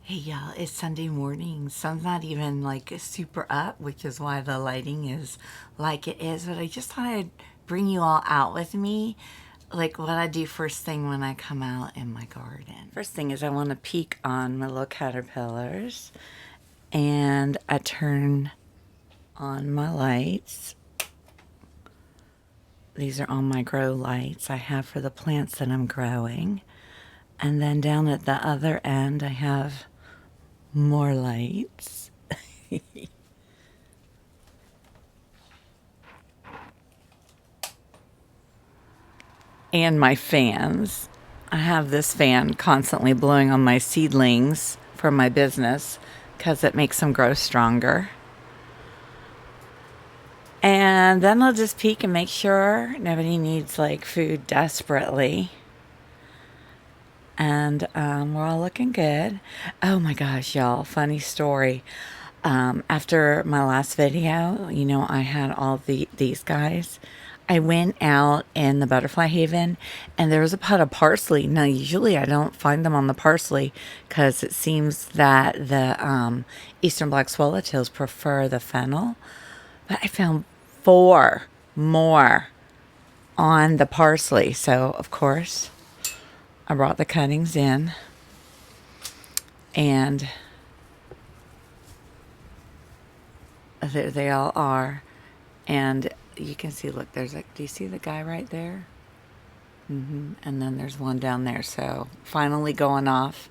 Hey y'all, it's Sunday morning. Sun's not even like super up, which is why the lighting is like it is. But I just thought I'd bring you all out with me, like what I do first thing when I come out in my garden. First thing is I want to peek on my little caterpillars, and I turn on my lights. These are all my grow lights I have for the plants that I'm growing. And then down at the other end, I have more lights. And my fans. I have this fan constantly blowing on my seedlings for my business because it makes them grow stronger. And then I'll just peek and make sure nobody needs like food desperately. And we're all looking good. Oh my gosh, y'all, funny story. After my last video, I had all these guys. I went out in the butterfly haven and there was a pot of parsley. Now, usually I don't find them on the parsley because it seems that the eastern black swallowtails prefer the fennel. But I found 4 more on the parsley. So, of course, I brought the cuttings in, and there they all are. And you can see, look, there's like, do you see the guy right there? And then there's one down there. So finally going off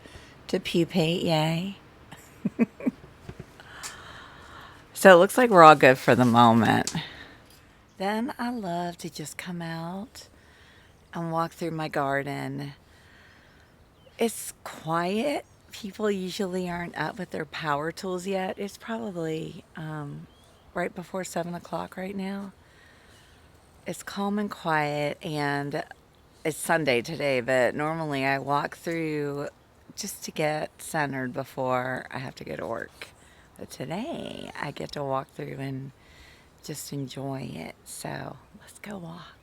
to pupate, yay. So it looks like we're all good for the moment. Then I love to just come out and walk through my garden. It's quiet. People usually aren't up with their power tools yet. It's probably right before 7 o'clock right now. It's calm and quiet, and it's Sunday today, but normally I walk through just to get centered before I have to go to work. But today I get to walk through and just enjoy it. So let's go walk.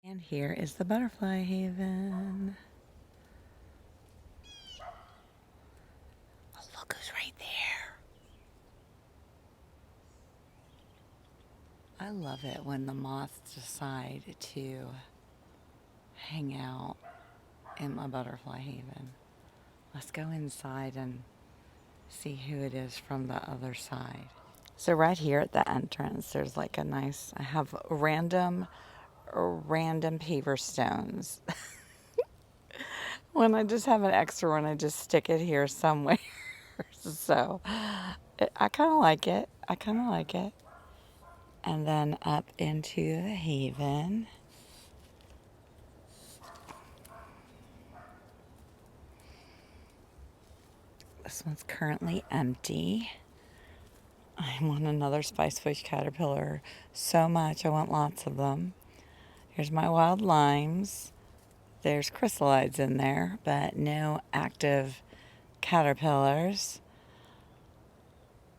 And here is the butterfly haven. Oh, look who's right there. I love it when the moths decide to hang out in my butterfly haven. Let's go inside and see who it is from the other side. So right here at the entrance, there's like a nice, I have random paver stones. When I just have an extra one, I just stick it here somewhere. So I kind of like it. I kind of like it. And then up into the haven. This one's currently empty. I want another spicebush caterpillar so much. I want lots of them. Here's my wild limes. There's chrysalides in there, but no active caterpillars.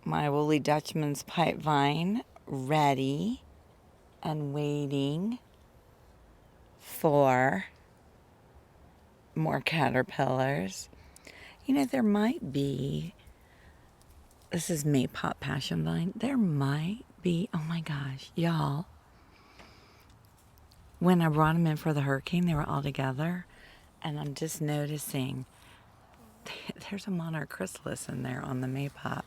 My woolly Dutchman's pipe vine ready and waiting for more caterpillars. There might be, this is Maypop passion vine. There might be, oh my gosh, y'all. when I brought them in for the hurricane, they were all together. And I'm just noticing there's a monarch chrysalis in there on the maypop.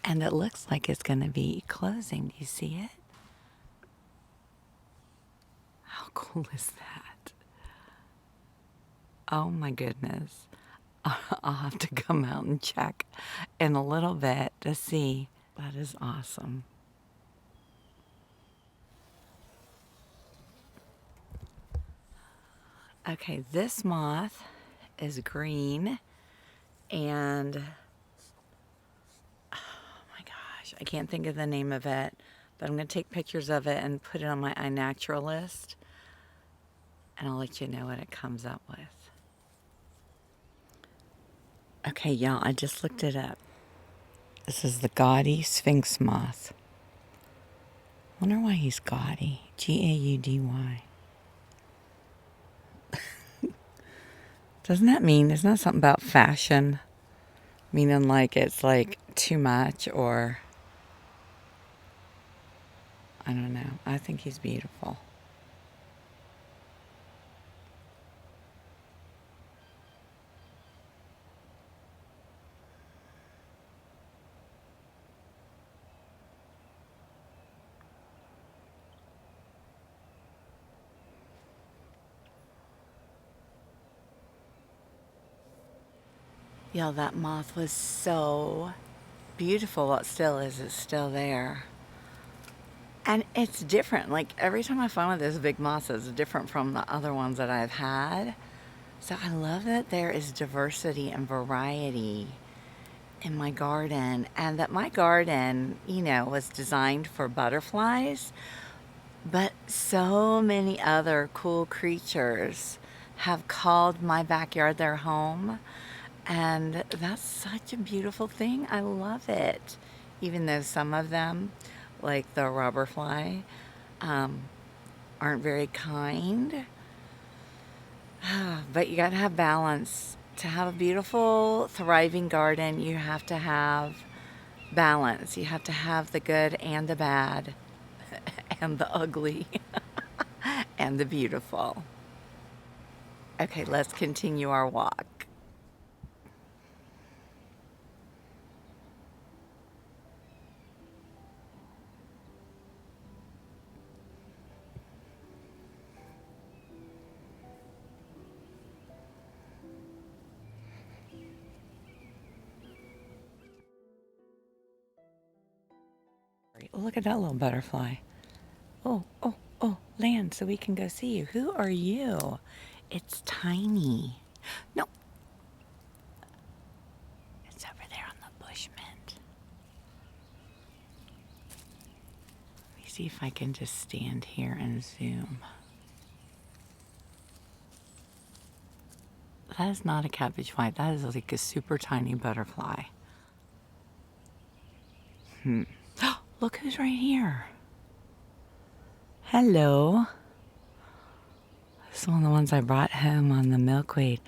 And it looks like it's going to be closing. Do you see it? How cool is that? Oh my goodness. I'll have to come out and check in a little bit to see. That is awesome. Okay, this moth is green and oh my gosh, I can't think of the name of it, but I'm going to take pictures of it and put it on my iNaturalist, and I'll let you know what it comes up with. Okay, y'all, I just looked it up. This is the gaudy sphinx moth. Wonder why he's gaudy. Gaudy. Doesn't that mean, isn't that something about fashion? Meaning like it's like too much, or I don't know. I think he's beautiful. Yeah, that moth was so beautiful. Well, it still is. It's still there. And it's different. Like every time I find one of those big moths, it's different from the other ones that I've had. So I love that there is diversity and variety in my garden, and that my garden, was designed for butterflies, but so many other cool creatures have called my backyard their home. And that's such a beautiful thing. I love it. Even though some of them, like the robber fly, aren't very kind. But you got to have balance. To have a beautiful, thriving garden, you have to have balance. You have to have the good and the bad, and the ugly, and the beautiful. Okay, let's continue our walk. Look at that little butterfly. Oh, land so we can go see you. Who are you? It's tiny. No. It's over there on the bush mint. Let me see if I can just stand here and zoom. That is not a cabbage white. That is like a super tiny butterfly. Look who's right here. Hello. This is one of the ones I brought home on the milkweed.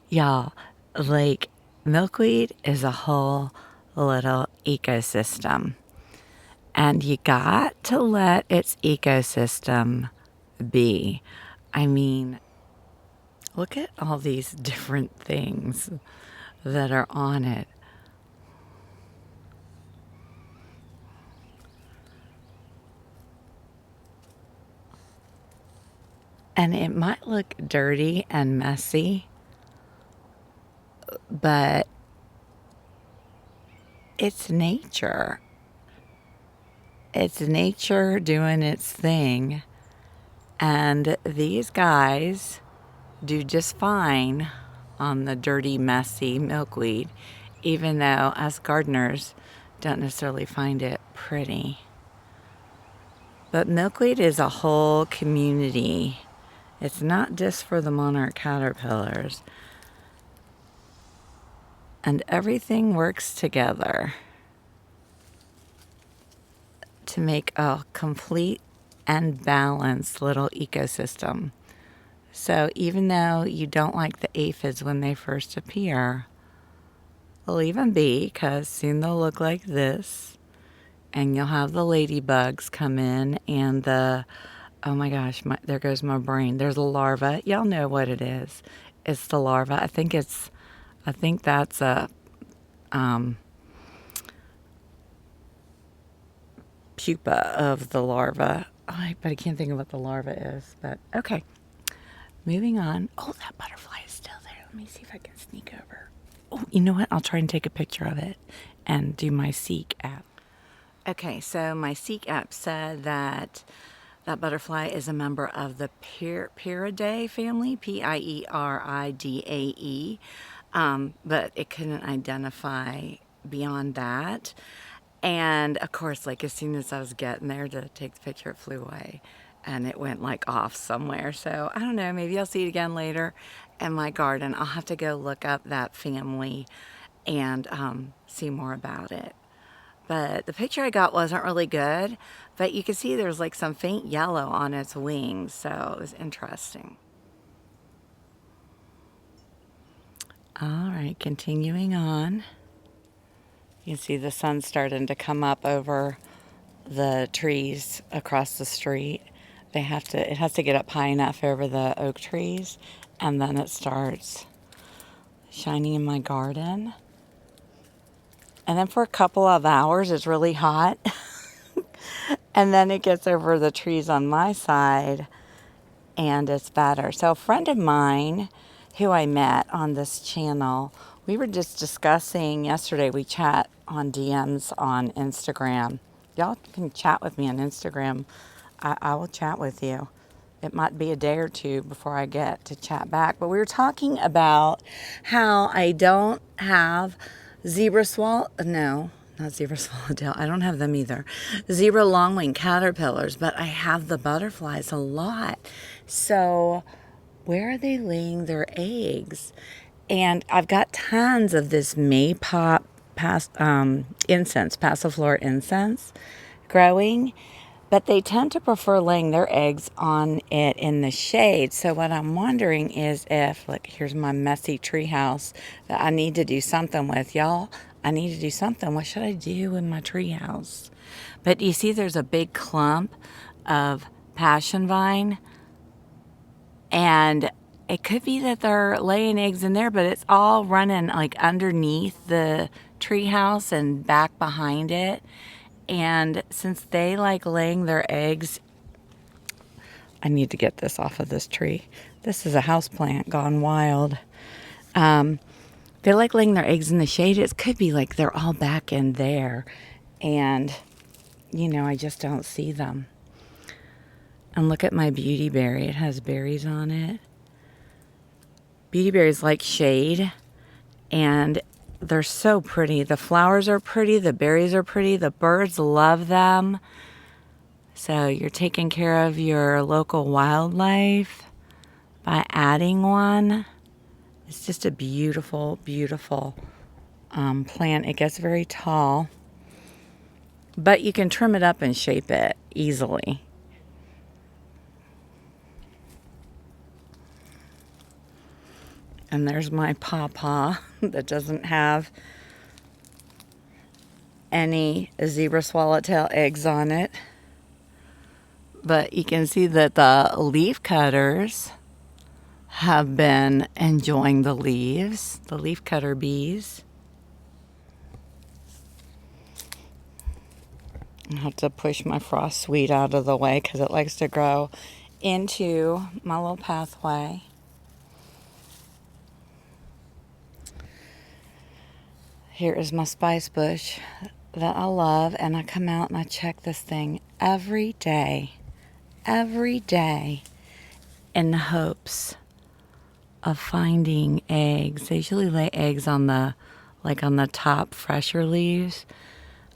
Y'all, like, milkweed is a whole little ecosystem. And you got to let its ecosystem be. I mean, look at all these different things that are on it. And it might look dirty and messy, but it's nature. It's nature doing its thing. And these guys do just fine on the dirty, messy milkweed, even though us gardeners don't necessarily find it pretty. But milkweed is a whole community. It's not just for the monarch caterpillars. And everything works together to make a complete and balanced little ecosystem. So even though you don't like the aphids when they first appear, leave them be, because soon they'll look like this. And you'll have the ladybugs come in, and the Oh my gosh, there goes my brain. There's a larva. Y'all know what it is. It's the larva. I think that's a pupa of the larva. But I can't think of what the larva is. But okay, moving on. Oh, that butterfly is still there. Let me see if I can sneak over. Oh, you know what? I'll try and take a picture of it and do my Seek app. Okay, so my Seek app said that butterfly is a member of the Pieridae family, Pieridae, but it couldn't identify beyond that. And of course, like as soon as I was getting there to take the picture, it flew away and it went like off somewhere. So I don't know, maybe I'll see it again later in my garden. I'll have to go look up that family and see more about it. But the picture I got wasn't really good, but you can see there's like some faint yellow on its wings, so it was interesting. All right, continuing on. You can see the sun starting to come up over the trees across the street. It has to get up high enough over the oak trees, and then it starts shining in my garden. And then for a couple of hours, it's really hot. And then it gets over the trees on my side, and it's better. So a friend of mine who I met on this channel, we were just discussing yesterday. We chat on DMs on Instagram. Y'all can chat with me on Instagram. I will chat with you. It might be a day or two before I get to chat back. But we were talking about how I don't have zebra swallow. Not zebra swallowtail. I don't have them either. Zebra longwing caterpillars, but I have the butterflies a lot. So where are they laying their eggs? And I've got tons of this maypop incense, passiflora incense, growing. But they tend to prefer laying their eggs on it in the shade. So what I'm wondering is if, look, here's my messy tree house that I need to do something with. Y'all, I need to do something. What should I do with my tree house? But you see there's a big clump of passion vine. And it could be that they're laying eggs in there, but it's all running like underneath the tree house and back behind it. And since they like laying their eggs, I need to get this off of this tree. This is a houseplant gone wild. They like laying their eggs in the shade. It could be like they're all back in there. And, you know, I just don't see them. And look at my beauty berry. It has berries on it. Beauty berries like shade. And they're so pretty. The flowers are pretty. The berries are pretty. The birds love them. So you're taking care of your local wildlife by adding one. It's just a beautiful, beautiful plant. It gets very tall. But you can trim it up and shape it easily. And there's my pawpaw that doesn't have any zebra swallowtail eggs on it. But you can see that the leaf cutters have been enjoying the leaves, the leaf cutter bees. I have to push my frost sweet out of the way because it likes to grow into my little pathway. Here is my spice bush that I love, and I come out and I check this thing every day in the hopes of finding eggs. They usually lay eggs on the top fresher leaves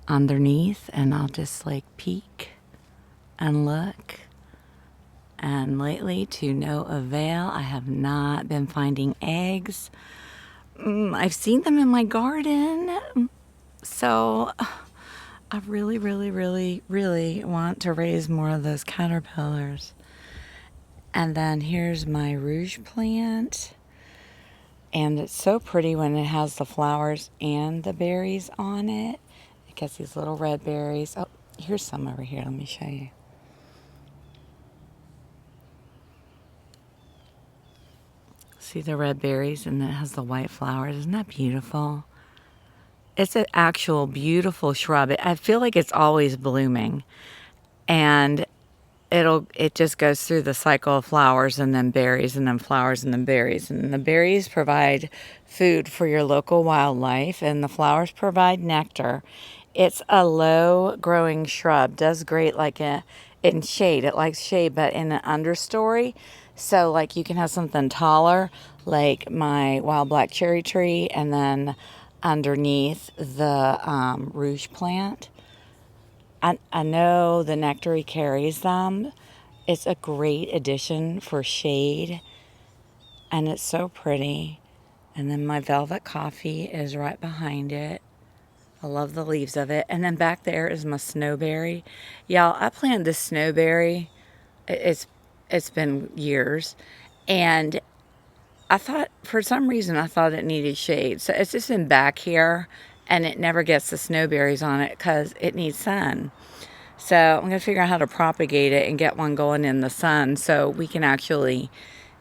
underneath, and I'll just like peek and look. And lately, to no avail, I have not been finding eggs. I've seen them in my garden, so I really, really, really, really want to raise more of those caterpillars. And then here's my rouge plant, and it's so pretty when it has the flowers and the berries on it. It gets these little red berries. Oh, here's some over here. Let me show you. See the red berries, and then it has the white flowers. Isn't that beautiful? It's an actual beautiful shrub. I feel like it's always blooming, and it just goes through the cycle of flowers and then berries and then flowers and then berries. And the berries provide food for your local wildlife, and the flowers provide nectar. It's a low growing shrub, does great in shade. It likes shade, but in an understory. So like you can have something taller like my wild black cherry tree, and then underneath the rouge plant. I know the nectary carries them. It's a great addition for shade, and it's so pretty. And then my velvet coffee is right behind it. I love the leaves of it. And then back there is my snowberry. Y'all, I planted this snowberry. It's been years, and I thought, for some reason, I thought it needed shade. So it's just been back here, and it never gets the snowberries on it because it needs sun. So I'm going to figure out how to propagate it and get one going in the sun so we can actually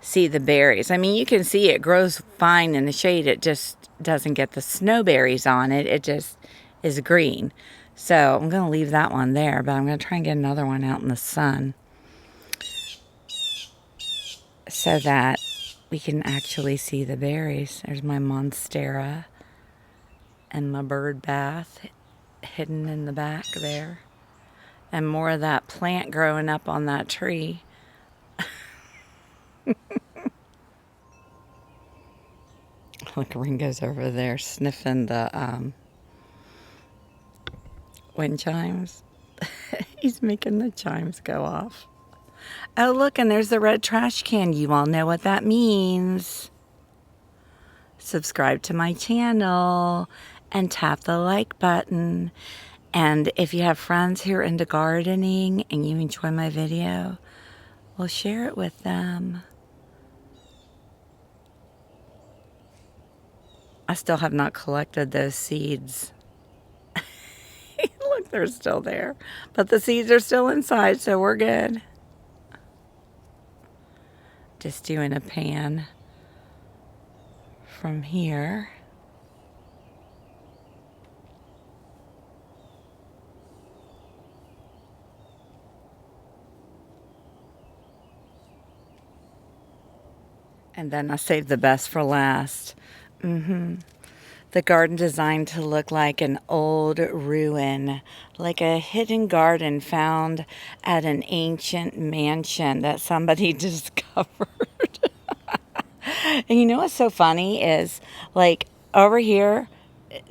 see the berries. I mean, you can see it grows fine in the shade. It just doesn't get the snowberries on it. It just is green. So I'm going to leave that one there, but I'm going to try and get another one out in the sun so that we can actually see the berries. There's my monstera and my bird bath hidden in the back there. And more of that plant growing up on that tree. Look, Ringo's over there sniffing the wind chimes. He's making the chimes go off. Oh, look, and there's the red trash can. You all know what that means. Subscribe to my channel and tap the like button. And if you have friends who are into gardening and you enjoy my video, well, share it with them. I still have not collected those seeds. Look, they're still there. But the seeds are still inside, so we're good. Just doing a pan from here. And then I saved the best for last. The garden designed to look like an old ruin, like a hidden garden found at an ancient mansion that somebody discovered. And you know what's so funny is, like, over here,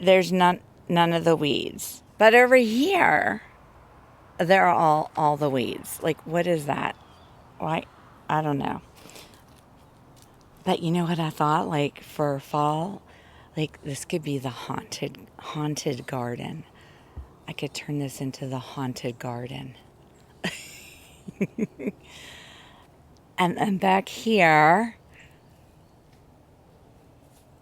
there's none of the weeds. But over here, there are all the weeds. Like, what is that? Why? I don't know. But you know what I thought? Like, for fall, like, this could be the haunted garden. I could turn this into the haunted garden. And then back here,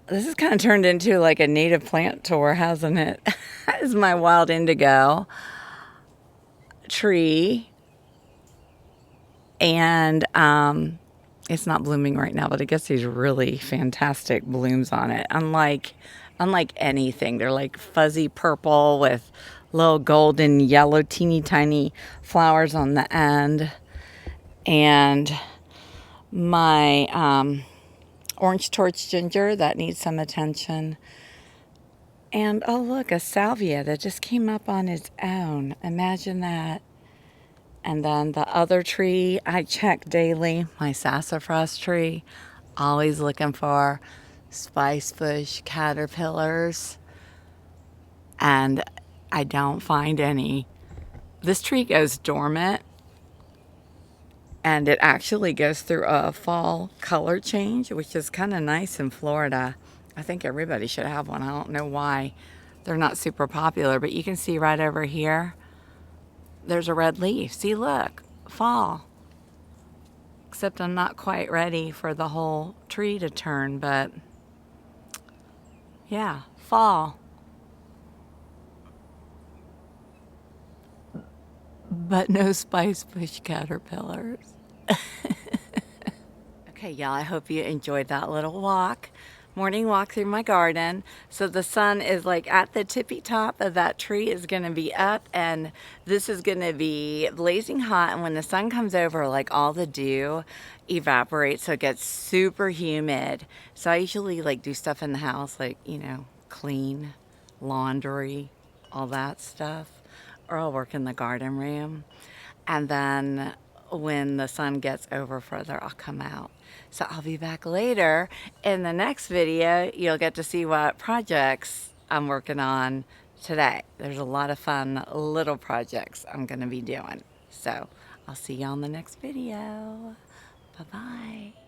this has kind of turned into like a native plant tour, hasn't it? That is my wild indigo tree. And it's not blooming right now, but it gets these really fantastic blooms on it. Unlike anything. They're like fuzzy purple with little golden yellow teeny tiny flowers on the end. And my orange torch ginger that needs some attention. And oh look, a salvia that just came up on its own. Imagine that. And then the other tree I check daily, my sassafras tree, always looking for spice bush caterpillars, and I don't find any. This tree goes dormant, and it actually goes through a fall color change, which is kind of nice in Florida. I think everybody should have one. I don't know why they're not super popular, but you can see right over here, there's a red leaf. See, look, fall. Except I'm not quite ready for the whole tree to turn, but yeah, fall. But no spice bush caterpillars. Okay, y'all, I hope you enjoyed that little walk. Morning walk through my garden. So the sun is like at the tippy top of that tree is going to be up, and this is going to be blazing hot. And when the sun comes over, like all the dew evaporates, so it gets super humid. So I usually like do stuff in the house, like, you know, clean, laundry, all that stuff, or I'll work in the garden room. And then when the sun gets over further, I'll come out. So I'll be back later. In the next video, you'll get to see what projects I'm working on today. There's a lot of fun little projects I'm going to be doing. So I'll see you on the next video. Bye-bye.